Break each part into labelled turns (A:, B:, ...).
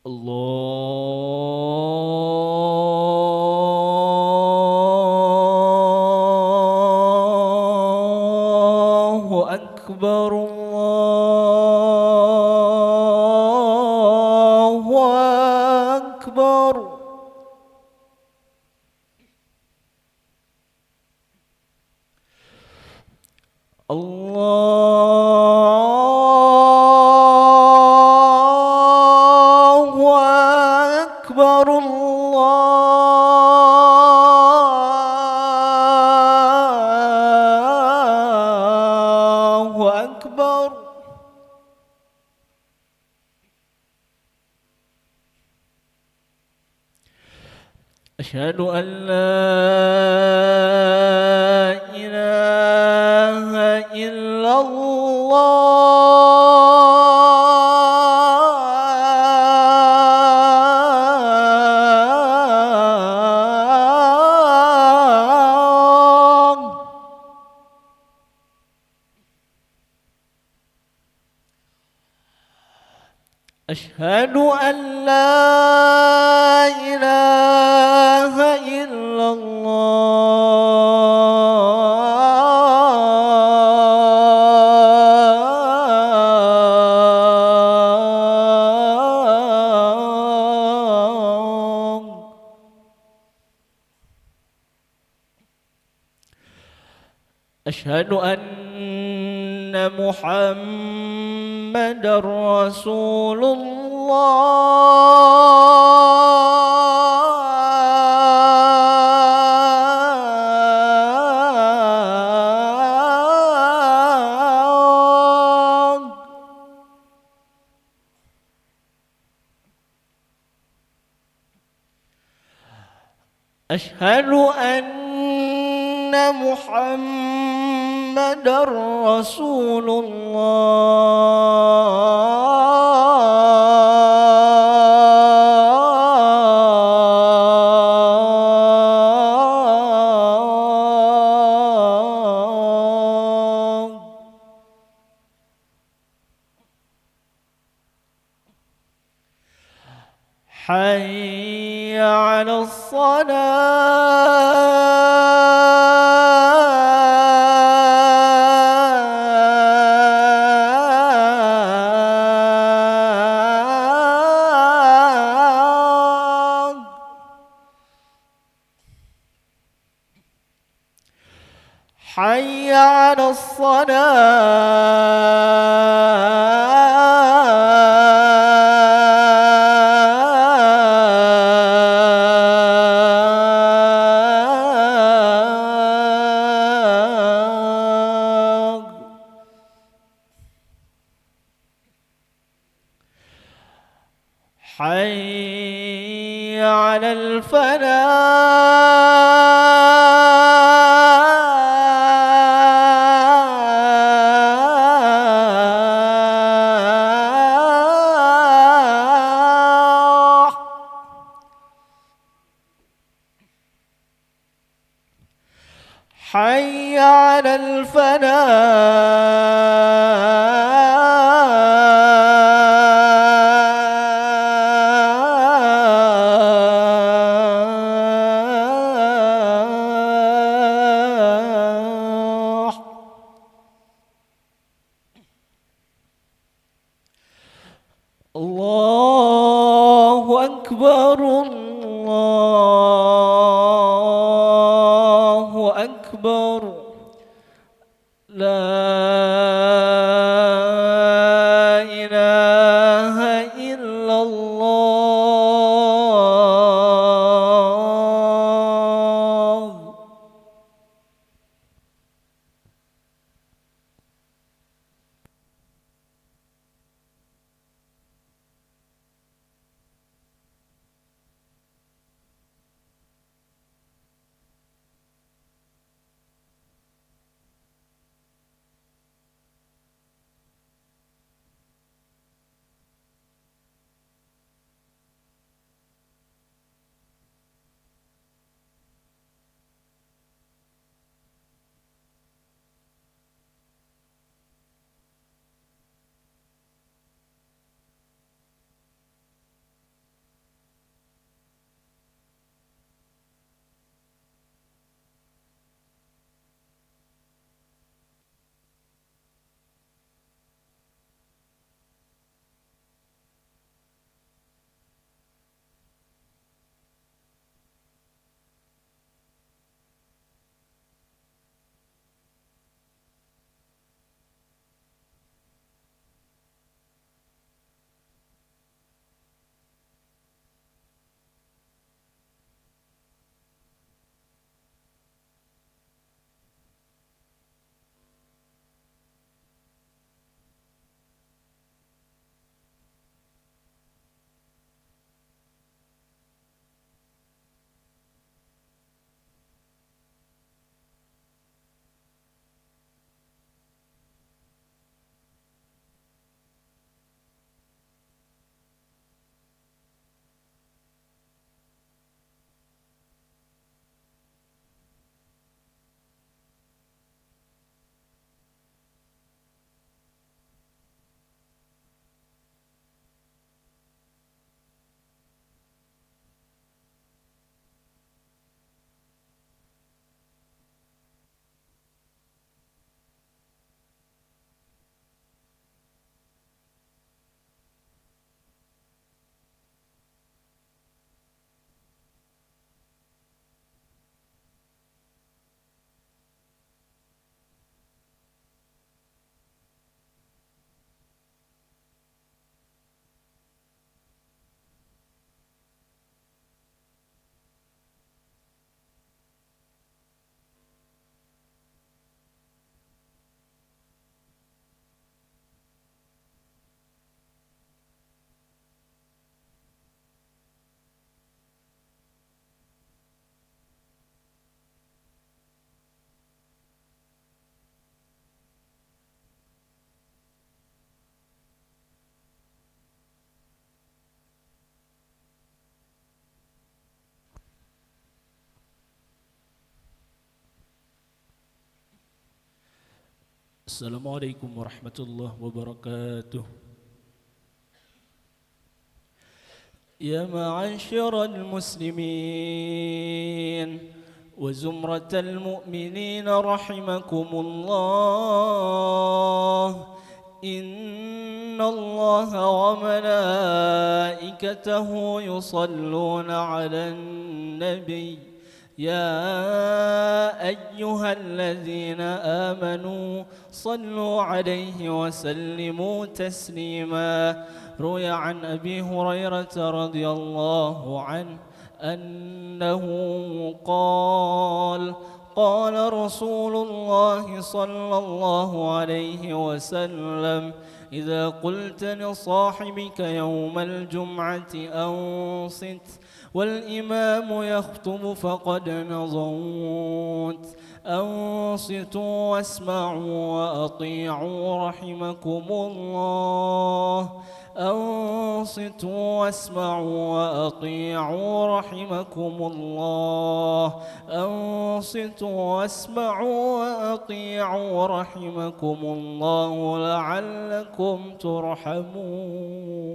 A: الله أكبر الله أكبر. الله أكبر الله أكبر. أشهد أن لا إله إلا الله. أشهد أن لا إله إلا الله. أشهد أن محمد رسول الله. أشهد أن محمد رسول الله. حي على الصلاة. حي على الصلاة. حي على الفلاح. حي على الفلاح. الله أكبر الله أكبر. لا إله إلا الله. السلام عليكم ورحمة الله وبركاته. يا معاشر المسلمين وزمرة المؤمنين رحمكم الله، إن الله وملائكته يصلون على النبي يا أيها الذين آمنوا صلوا عليه وسلموا تسليما. روي عن أبي هريرة رضي الله عنه أنه قال: قال رسول الله صلى الله عليه وسلم: إذا قلت لصاحبك يوم الجمعة أنصت والإمام يخطب فقد نظمت، أنصتوا واسمعوا وأطيعوا رحمكم الله، أنصتوا واسمعوا وأطيعوا رحمكم الله، أنصتوا واسمعوا وأطيعوا رحمكم الله لعلكم ترحمون.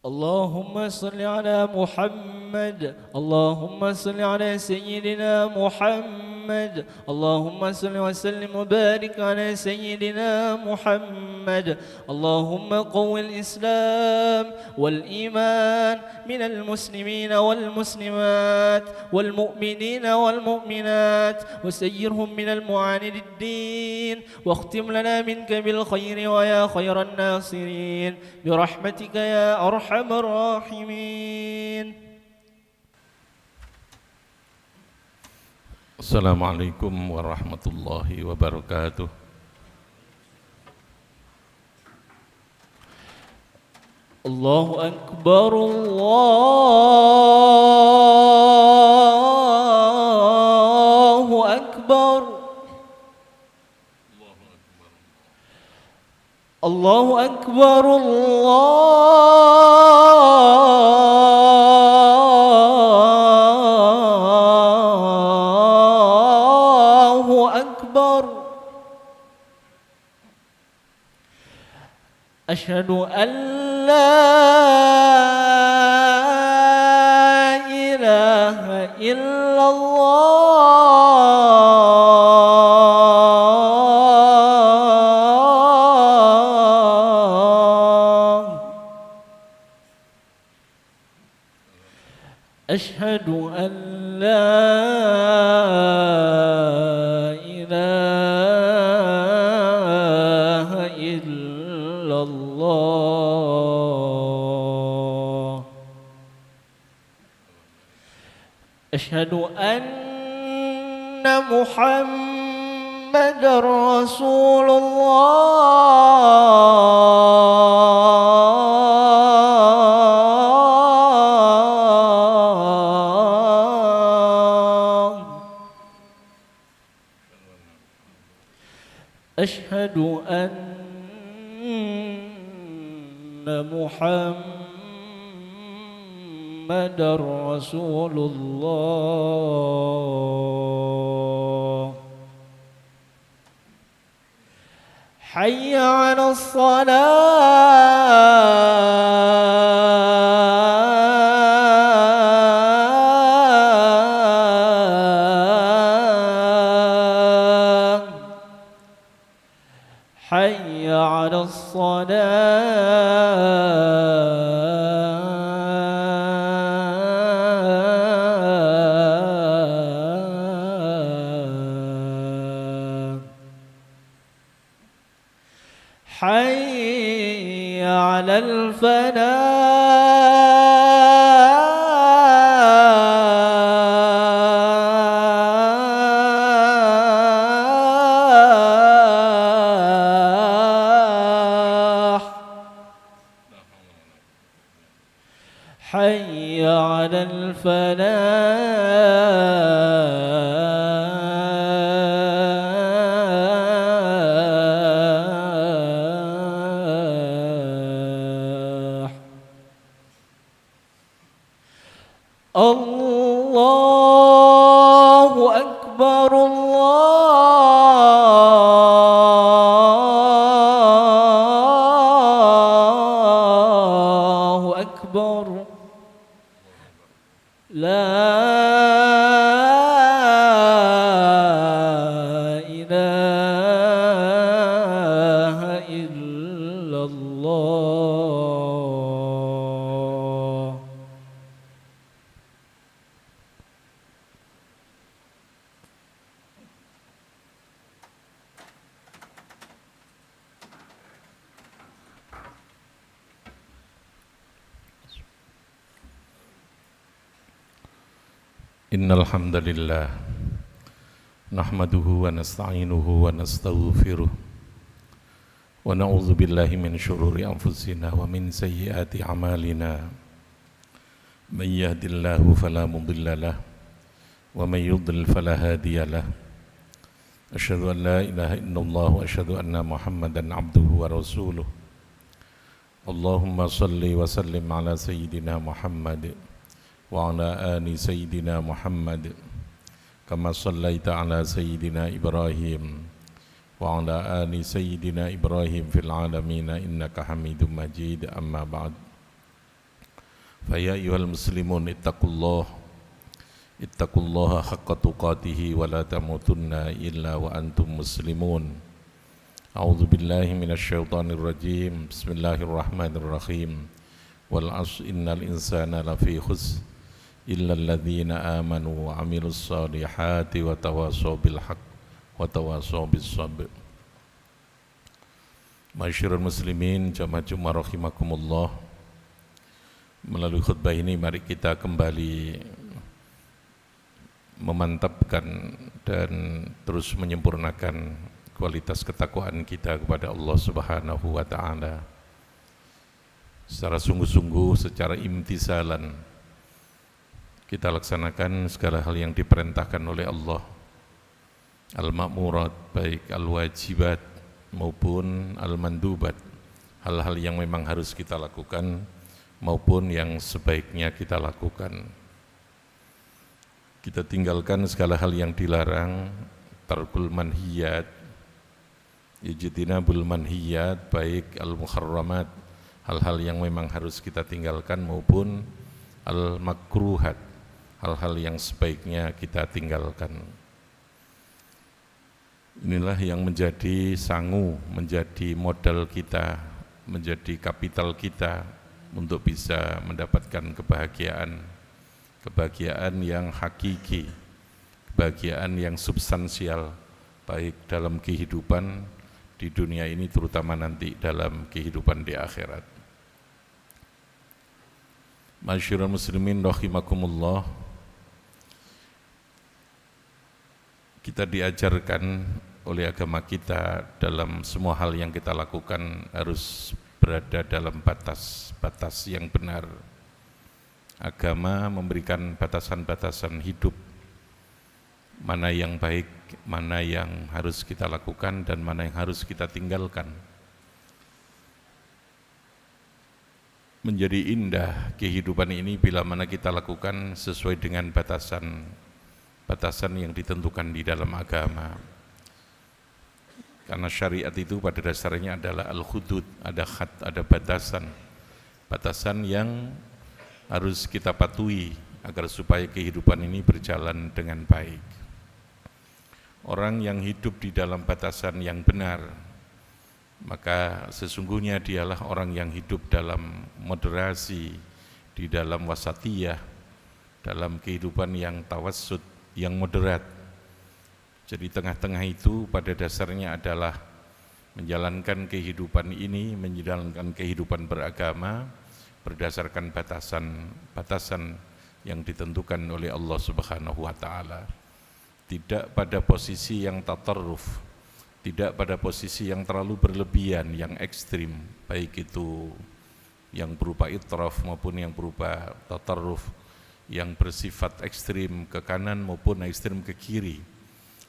A: اللهم صل على محمد، اللهم صل على سيدنا محمد، اللهم صل وسلم وبارك على سيدنا محمد. اللهم قو الإسلام والإيمان من المسلمين والمسلمات والمؤمنين والمؤمنات، وسيرهم من المعاند الدين، واختم لنا منك بالخير ويا خير الناصرين برحمتك يا أرحم الراحمين.
B: السلام عليكم ورحمة الله وبركاته.
A: الله أكبر الله أكبر الله أكبر الله أكبر. أشهد أن لا إله إلا الله، أشهد أن لا إله إلا الله، أشهد أن محمد رسول الله، أشهد أن محمد رسول الله. حي على الصلاة، حي على الصلاة، حي على الفلاح، حي على الفلاح. الله.
B: Innal hamdalillah nahmaduhu wa nasta'inuhu wa nastaghfiruh wa na'udzu billahi min syururi anfusina wa min sayyiati a'malina may yahdihillahu fala mudilla lahu wa may yudlil fala hadiya lahu asyhadu an la ilaha illallah wa asyhadu anna muhammadan abduhu wa rasuluh. Allahumma salli wa sallim ala sayyidina Muhammad wa ala ali sayyidina Muhammad kama sallaita ala sayyidina Ibrahim wa ala ali sayyidina Ibrahim fil alamin innaka Hamidum Majid. Amma ba'd. Fa ya ayyuhal muslimun ittaqullaha haqqa tuqatih wa la tamutunna illa wa antum muslimun. A'udzu billahi minasy syaithanir rajim. Bismillahirrahmanirrahim. Wal 'asri innal insana lafi khusr illa alladhina amanu wa 'amilus solihati wa tawasaw bil haqq wa tawasaw bis sabr. Masyarul muslimin jamaah Jumat rahimakumullah. Melalui khutbah ini mari kita kembali memantapkan dan terus menyempurnakan kualitas ketakwaan kita kepada Allah Subhanahu wa taala. Secara sungguh-sungguh, secara imtisalan kita laksanakan segala hal yang diperintahkan oleh Allah, al-ma'murat, baik al-wajibat maupun al-mandubat, hal-hal yang memang harus kita lakukan maupun yang sebaiknya kita lakukan. Kita tinggalkan segala hal yang dilarang, tarkul manhiyat, ijtinabul manhiyat, baik al-muharramat, hal-hal yang memang harus kita tinggalkan maupun al-makruhat, hal-hal yang sebaiknya kita tinggalkan. Inilah yang menjadi sangu, menjadi modal kita, menjadi kapital kita untuk bisa mendapatkan kebahagiaan yang hakiki, kebahagiaan yang substansial, baik dalam kehidupan di dunia ini terutama nanti dalam kehidupan di akhirat. Masyarul muslimin rahimakumullah, kita diajarkan oleh agama kita dalam semua hal yang kita lakukan harus berada dalam batas-batas yang benar. Agama memberikan batasan-batasan hidup, mana yang baik, mana yang harus kita lakukan dan mana yang harus kita tinggalkan. Menjadi indah kehidupan ini bila mana kita lakukan sesuai dengan batasan yang ditentukan di dalam agama. Karena syariat itu pada dasarnya adalah al-hudud, ada khat, ada batasan yang harus kita patuhi agar supaya kehidupan ini berjalan dengan baik. Orang yang hidup di dalam batasan yang benar, maka sesungguhnya dialah orang yang hidup dalam moderasi, di dalam wasatiyah, dalam kehidupan yang tawassut, yang moderat. Jadi tengah-tengah itu pada dasarnya adalah menjalankan kehidupan ini, menjalankan kehidupan beragama berdasarkan batasan yang ditentukan oleh Allah Subhanahu wa taala. Tidak pada posisi yang tatarruf, tidak pada posisi yang terlalu berlebihan, yang ekstrim, baik itu yang berupa itraf maupun yang berupa tatarruf, yang bersifat ekstrim ke kanan maupun ekstrim ke kiri,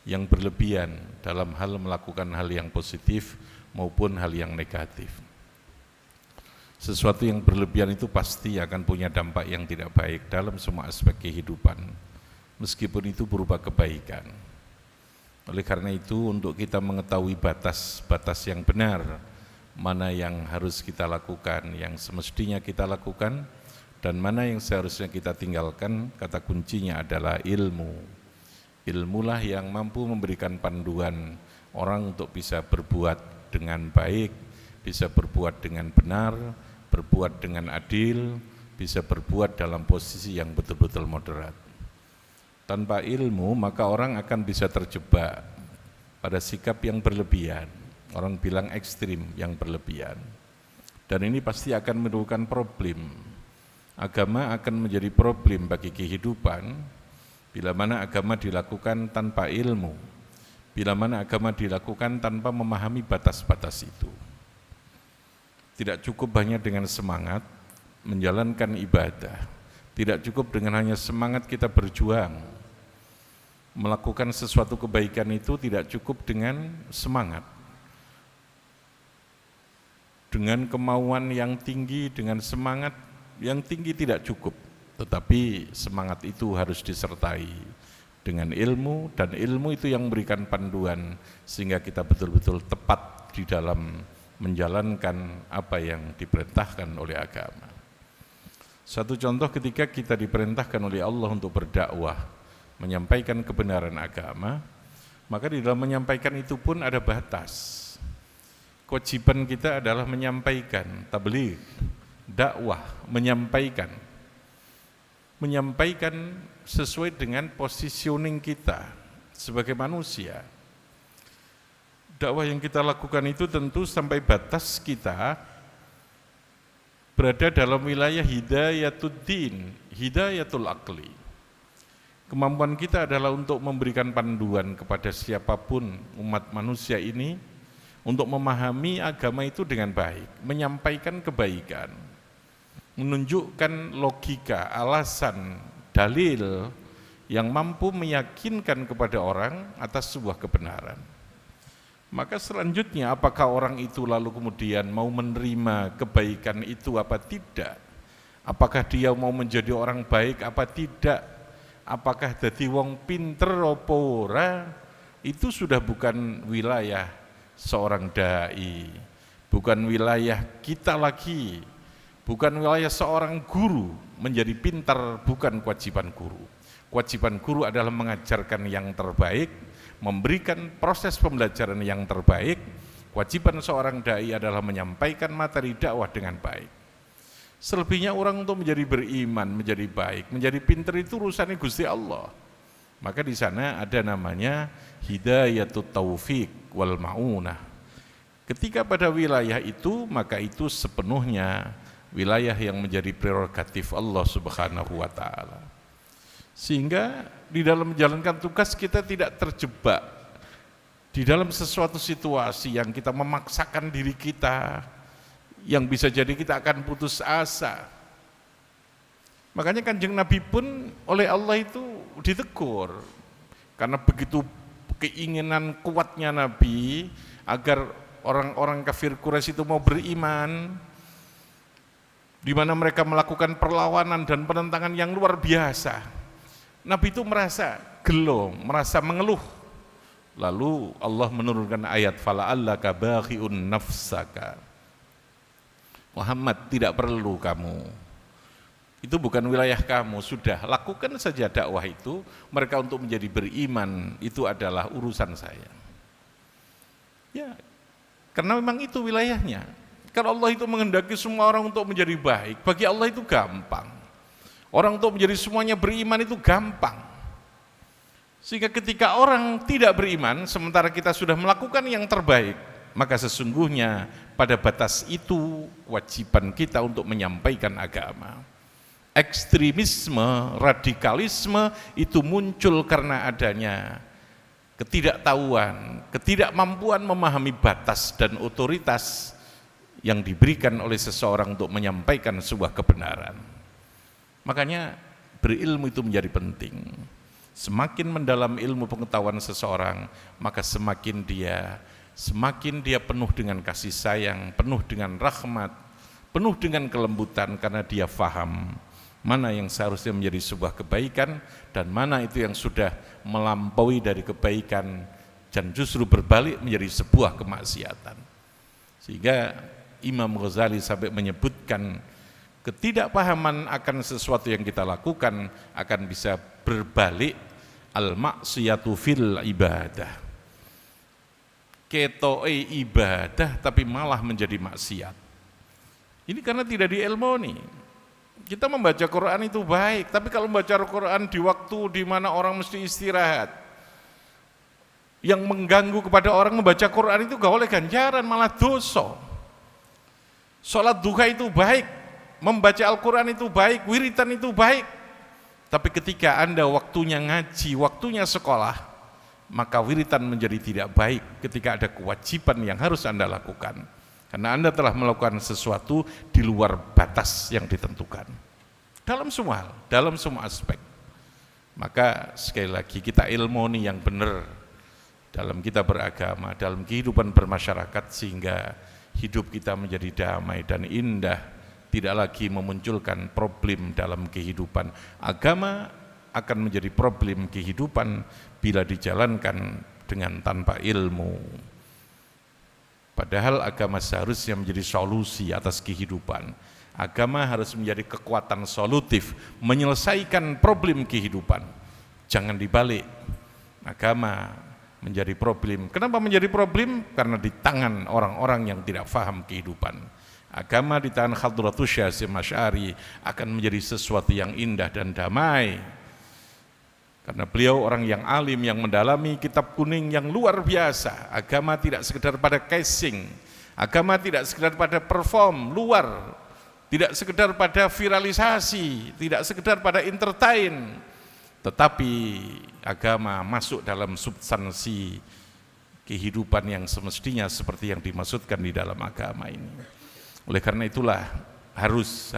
B: yang berlebihan dalam hal melakukan hal yang positif maupun hal yang negatif. Sesuatu yang berlebihan itu pasti akan punya dampak yang tidak baik dalam semua aspek kehidupan, meskipun itu berupa kebaikan. Oleh karena itu, untuk kita mengetahui batas-batas yang benar, mana yang harus kita lakukan, yang semestinya kita lakukan, dan mana yang seharusnya kita tinggalkan, kata kuncinya adalah ilmu. Ilmulah yang mampu memberikan panduan orang untuk bisa berbuat dengan baik, bisa berbuat dengan benar, berbuat dengan adil, bisa berbuat dalam posisi yang betul-betul moderat. Tanpa ilmu maka orang akan bisa terjebak pada sikap yang berlebihan, orang bilang ekstrim yang berlebihan, dan ini pasti akan menimbulkan problem. Agama akan menjadi problem bagi kehidupan bila mana agama dilakukan tanpa ilmu, bila mana agama dilakukan tanpa memahami batas-batas itu. Tidak cukup hanya dengan semangat menjalankan ibadah, tidak cukup dengan hanya semangat kita berjuang melakukan sesuatu kebaikan, itu tidak cukup dengan semangat, dengan kemauan yang tinggi, dengan semangat yang tinggi tidak cukup, tetapi semangat itu harus disertai dengan ilmu, dan ilmu itu yang memberikan panduan sehingga kita betul-betul tepat di dalam menjalankan apa yang diperintahkan oleh agama. Satu contoh, ketika kita diperintahkan oleh Allah untuk berdakwah, menyampaikan kebenaran agama, maka di dalam menyampaikan itu pun ada batas. Kewajiban kita adalah menyampaikan, tabligh, dakwah, menyampaikan sesuai dengan positioning kita sebagai manusia. Dakwah yang kita lakukan itu tentu sampai batas kita berada dalam wilayah hidayatul din, hidayatul aqli. Kemampuan kita adalah untuk memberikan panduan kepada siapapun umat manusia ini untuk memahami agama itu dengan baik, menyampaikan kebaikan, menunjukkan logika, alasan, dalil yang mampu meyakinkan kepada orang atas sebuah kebenaran. Maka selanjutnya, apakah orang itu lalu kemudian mau menerima kebaikan itu apa tidak? Apakah dia mau menjadi orang baik apa tidak? Apakah dadi wong pinter apa ora? Itu sudah bukan wilayah seorang dai, bukan wilayah kita lagi, bukan wilayah seorang guru. Menjadi pintar bukan kewajiban guru. Kewajiban guru adalah mengajarkan yang terbaik, memberikan proses pembelajaran yang terbaik. Kewajiban seorang dai adalah menyampaikan materi dakwah dengan baik. Selebihnya orang untuk menjadi beriman, menjadi baik, menjadi pintar itu urusannya Gusti Allah. Maka di sana ada namanya hidayatut taufik wal ma'unah. Ketika pada wilayah itu, maka itu sepenuhnya wilayah yang menjadi prerogatif Allah Subhanahu wa taala. Sehingga di dalam menjalankan tugas kita tidak terjebak di dalam sesuatu situasi yang kita memaksakan diri kita, yang bisa jadi kita akan putus asa. Makanya Kanjeng Nabi pun oleh Allah itu ditegur, karena begitu keinginan kuatnya Nabi agar orang-orang kafir Quraisy itu mau beriman, di mana mereka melakukan perlawanan dan penentangan yang luar biasa. Nabi itu merasa gelo, merasa mengeluh. Lalu Allah menurunkan ayat fala'allaka baghi'un nafsaka. Muhammad, tidak perlu kamu, itu bukan wilayah kamu, sudah lakukan saja dakwah itu. Mereka untuk menjadi beriman itu adalah urusan saya. Ya, karena memang itu wilayahnya. Kalau Allah itu menghendaki semua orang untuk menjadi baik, bagi Allah itu gampang. Orang untuk menjadi semuanya beriman itu gampang. Sehingga ketika orang tidak beriman, sementara kita sudah melakukan yang terbaik, maka sesungguhnya pada batas itu kewajiban kita untuk menyampaikan agama. Ekstremisme, radikalisme itu muncul karena adanya ketidaktahuan, ketidakmampuan memahami batas dan otoritas yang diberikan oleh seseorang untuk menyampaikan sebuah kebenaran. Makanya berilmu itu menjadi penting. Semakin mendalam ilmu pengetahuan seseorang, maka semakin dia penuh dengan kasih sayang, penuh dengan rahmat, penuh dengan kelembutan, karena dia faham mana yang seharusnya menjadi sebuah kebaikan dan mana itu yang sudah melampaui dari kebaikan dan justru berbalik menjadi sebuah kemaksiatan. Sehingga Imam Ghazali sampai menyebutkan ketidakpahaman akan sesuatu yang kita lakukan akan bisa berbalik al-maksiyatu fil ibadah. ketoke ibadah tapi malah menjadi maksiat. Ini karena tidak diilmoni. Kita membaca Quran itu baik, tapi kalau membaca Quran di waktu di mana orang mesti istirahat, yang mengganggu kepada orang membaca Quran itu gak oleh ganjaran, malah dosa. Sholat duha itu baik, membaca Al-Quran itu baik, wiritan itu baik, tapi ketika Anda waktunya ngaji, waktunya sekolah, maka wiritan menjadi tidak baik ketika ada kewajiban yang harus Anda lakukan, karena Anda telah melakukan sesuatu di luar batas yang ditentukan dalam semua hal, dalam semua aspek. Maka sekali lagi kita ilmoni yang benar dalam kita beragama, dalam kehidupan bermasyarakat, sehingga hidup kita menjadi damai dan indah, tidak lagi memunculkan problem dalam kehidupan. Agama akan menjadi problem kehidupan bila dijalankan dengan tanpa ilmu. Padahal agama seharusnya menjadi solusi atas kehidupan. Agama harus menjadi kekuatan solutif, menyelesaikan problem kehidupan. Jangan dibalik. Agama menjadi problem. Kenapa menjadi problem? Karena di tangan orang-orang yang tidak faham kehidupan. Agama di tangan Hadratus Syekh Asy'ari akan menjadi sesuatu yang indah dan damai. Karena beliau orang yang alim, yang mendalami kitab kuning yang luar biasa. Agama tidak sekedar pada casing, agama tidak sekedar pada perform luar, tidak sekedar pada viralisasi, tidak sekedar pada entertain, tetapi agama masuk dalam substansi kehidupan yang semestinya seperti yang dimaksudkan di dalam agama ini. Oleh karena itulah harus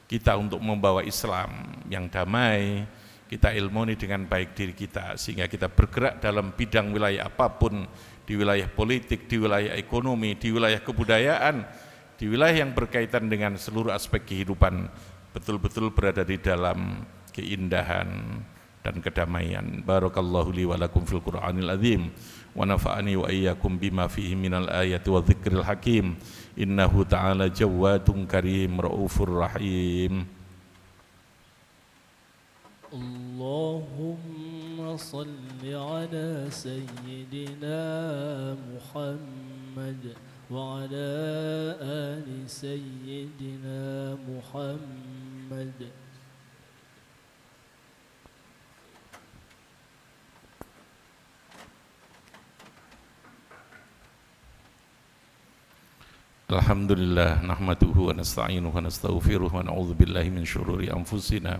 B: kita untuk membawa Islam yang damai, kita ilmoni dengan baik diri kita, sehingga kita bergerak dalam bidang wilayah apapun, di wilayah politik, di wilayah ekonomi, di wilayah kebudayaan, di wilayah yang berkaitan dengan seluruh aspek kehidupan, betul-betul berada di dalam keindahan dan kedamaian. Barakallahu li wa lakum fil Qur'anil azim wa nafa'ani wa iyyakum bima fihi minal ayati wa dzikril hakim. Innahu ta'ala jawadun karim raufur rahim.
A: Allahumma salli ala sayyidina Muhammad wa ala ali sayyidina Muhammad.
B: Alhamdulillah, nahmaduhu wa nasta'inuhu wa nastaghfiruh wa na'udzu billahi min syururi anfusina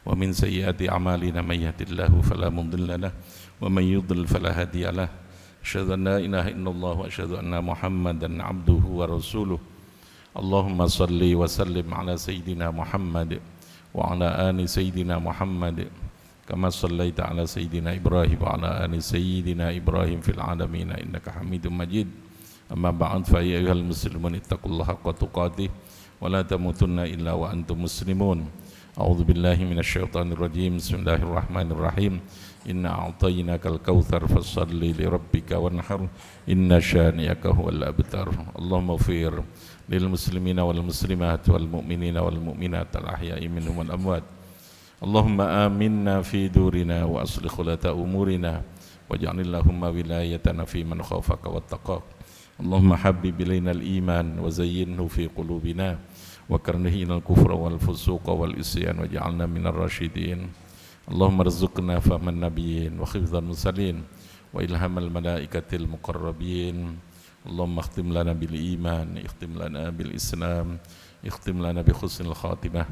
B: wa min sayyiati a'malina, may yahdihillahu fala mudilla lahu wa may yudlil fala hadiya lahu. Asyhadu an la ilaha illallah wa asyhadu anna Muhammadan 'abduhu wa rasuluh. Allahumma shalli wa sallim ala sayyidina Muhammad wa ala ali sayyidina Muhammad kama shallaita ala sayyidina Ibrahim wa ala ali sayyidina Ibrahim fil alamin innaka Hamidum Majid. Amma ba'd, fa ya ayyuhal muslimun ittaqullaha haqqa tuqatih wa la tamutunna illa wa antum muslimun. A'udzu billahi minasyaitonir rajim. Bismillahirrahmanirrahim. Inna a'tainakal kautsar fashalli li rabbika wanhar inna syani'aka huwal abtar. Allahumma ighfir lil muslimina wal muslimat wal mu'minina wal mu'minat al ahya'i minhum wal amwat. Allahumma aminna fi durina wa aslih khulata umurina waj'alil lahumma wilayatana fi man khafaka wattaqaka. Allahumma habbib ilaina al-iman wa zayyinhu fi qulubina wa karrih ilal kufra wal fusuqa wal isyan waj'alna minar rasyidin. Allahumma rzuqna fahman nabiyyin wa hifdzal mursalin wa ilhamal malaikatil muqarrabin. Allahumma ikhtim lana bil iman, ikhtim lana bil islam, ikhtim lana bi husnil khatimah.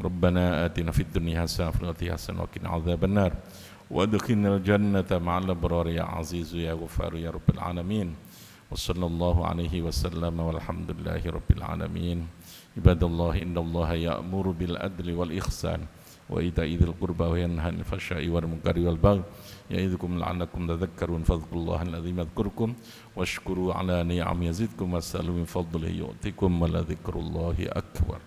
B: Rabbana atina fid dunya hasanah wa fil akhirati hasanah wa qina adzabannar wa adkhilnal jannata ma'al abrar ya aziz ya ghaffar ya rabbal alamin. وصلى الله عليه وسلم والحمد لله رب العالمين. عباد الله إن الله يأمر بالعدل والإحسان وإيتاء ذي القربى وينهى عن الفحشاء والمنكر والبغي يعظكم لعلكم تذكرون. فاذكروا الله العظيم يذكركم واشكروا على نعمه يزدكم واسألوا من فضله يؤتكم ولذكر الله أكبر.